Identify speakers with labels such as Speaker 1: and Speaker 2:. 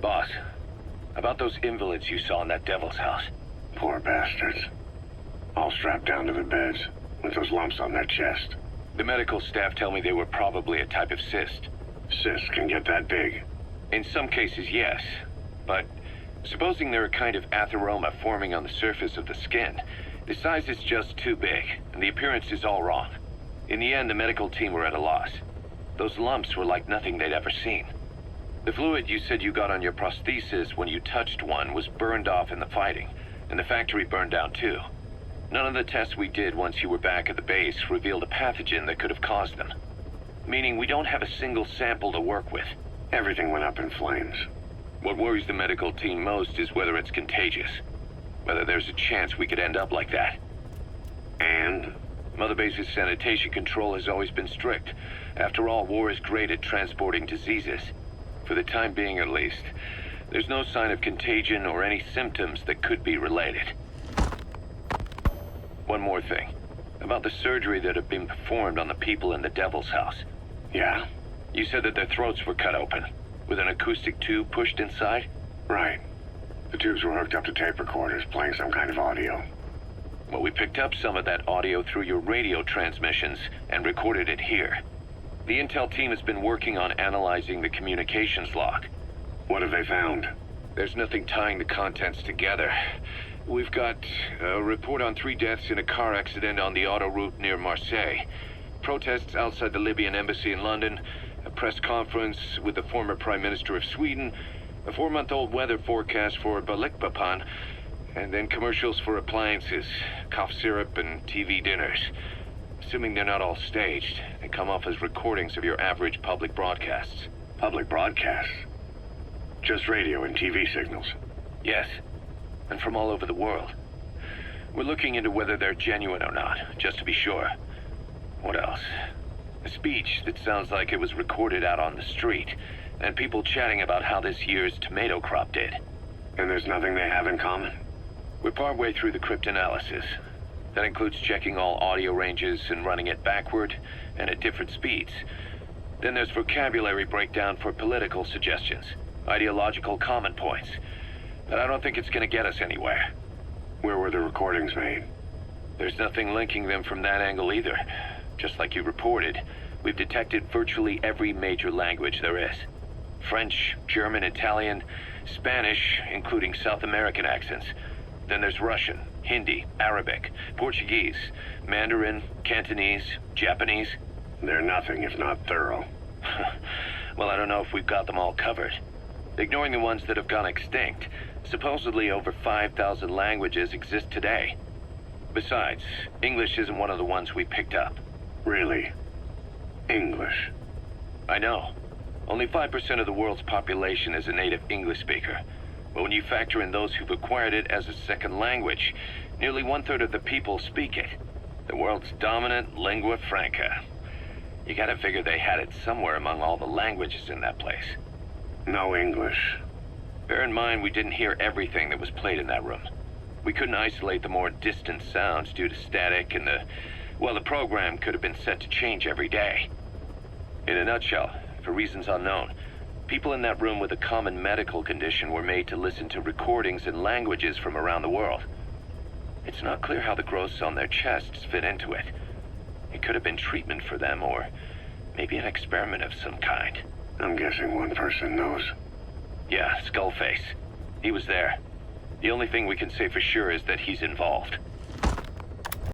Speaker 1: Boss, about those invalids you saw in that devil's house.
Speaker 2: Poor bastards. All strapped down to their beds, with those lumps on their chest.
Speaker 1: The medical staff tell me they were probably a type of cyst.
Speaker 2: Cysts can get that big.
Speaker 1: In some cases, yes. But supposing they're a kind of atheroma forming on the surface of the skin, the size is just too big, and the appearance is all wrong. In the end, the medical team were at a loss. Those lumps were like nothing they'd ever seen. The fluid you said you got on your prosthesis when you touched one was burned off in the fighting, and the factory burned down too. None of the tests we did once you were back at the base revealed a pathogen that could have caused them. Meaning we don't have a single sample to work with.
Speaker 2: Everything went up in flames.
Speaker 1: What worries the medical team most is whether it's contagious. Whether there's a chance we could end up like that.
Speaker 2: And?
Speaker 1: Mother Base's sanitation control has always been strict. After all, war is great at transporting diseases. For the time being, at least, there's no sign of contagion or any symptoms that could be related. One more thing. About the surgery that had been performed on the people in the Devil's House.
Speaker 2: Yeah?
Speaker 1: You said that their throats were cut open, with an acoustic tube pushed inside?
Speaker 2: Right. The tubes were hooked up to tape recorders, playing some kind of audio.
Speaker 1: Well, we picked up some of that audio through your radio transmissions and recorded it here. The intel team has been working on analyzing the communications log.
Speaker 2: What have they found?
Speaker 1: There's nothing tying the contents together. We've got a report on 3 deaths in a car accident on the autoroute near Marseille. Protests outside the Libyan embassy in London. A press conference with the former Prime Minister of Sweden. A 4-month-old weather forecast for Balikpapan. And then commercials for appliances, cough syrup, and TV dinners. Assuming they're not all staged, they come off as recordings of your average public broadcasts.
Speaker 2: Public broadcasts? Just radio and TV signals?
Speaker 1: Yes, and from all over the world. We're looking into whether they're genuine or not, just to be sure. What else? A speech that sounds like it was recorded out on the street, and people chatting about how this year's tomato crop did.
Speaker 2: And there's nothing they have in common?
Speaker 1: We're partway through the cryptanalysis. That includes checking all audio ranges and running it backward and at different speeds. Then there's vocabulary breakdown for political suggestions, ideological common points. But I don't think it's going to get us anywhere.
Speaker 2: Where were the recordings made?
Speaker 1: There's nothing linking them from that angle either. Just like you reported, we've detected virtually every major language there is. French, German, Italian, Spanish, including South American accents. Then there's Russian, Hindi, Arabic, Portuguese, Mandarin, Cantonese, Japanese.
Speaker 2: They're nothing if not thorough.
Speaker 1: Well, I don't know if we've got them all covered. Ignoring the ones that have gone extinct, supposedly over 5,000 languages exist today. Besides, English isn't one of the ones we picked up.
Speaker 2: Really? English?
Speaker 1: I know. Only 5% of the world's population is a native English speaker. But when you factor in those who've acquired it as a second language, nearly 1/3 of the people speak it. The world's dominant lingua franca. You gotta figure they had it somewhere among all the languages in that place.
Speaker 2: No English.
Speaker 1: Bear in mind, we didn't hear everything that was played in that room. We couldn't isolate the more distant sounds due to static, and the program could have been set to change every day. In a nutshell, for reasons unknown, people in that room with a common medical condition were made to listen to recordings in languages from around the world. It's not clear how the growths on their chests fit into it. It could have been treatment for them, or maybe an experiment of some kind.
Speaker 2: I'm guessing one person knows.
Speaker 1: Yeah, Skullface. He was there. The only thing we can say for sure is that he's involved.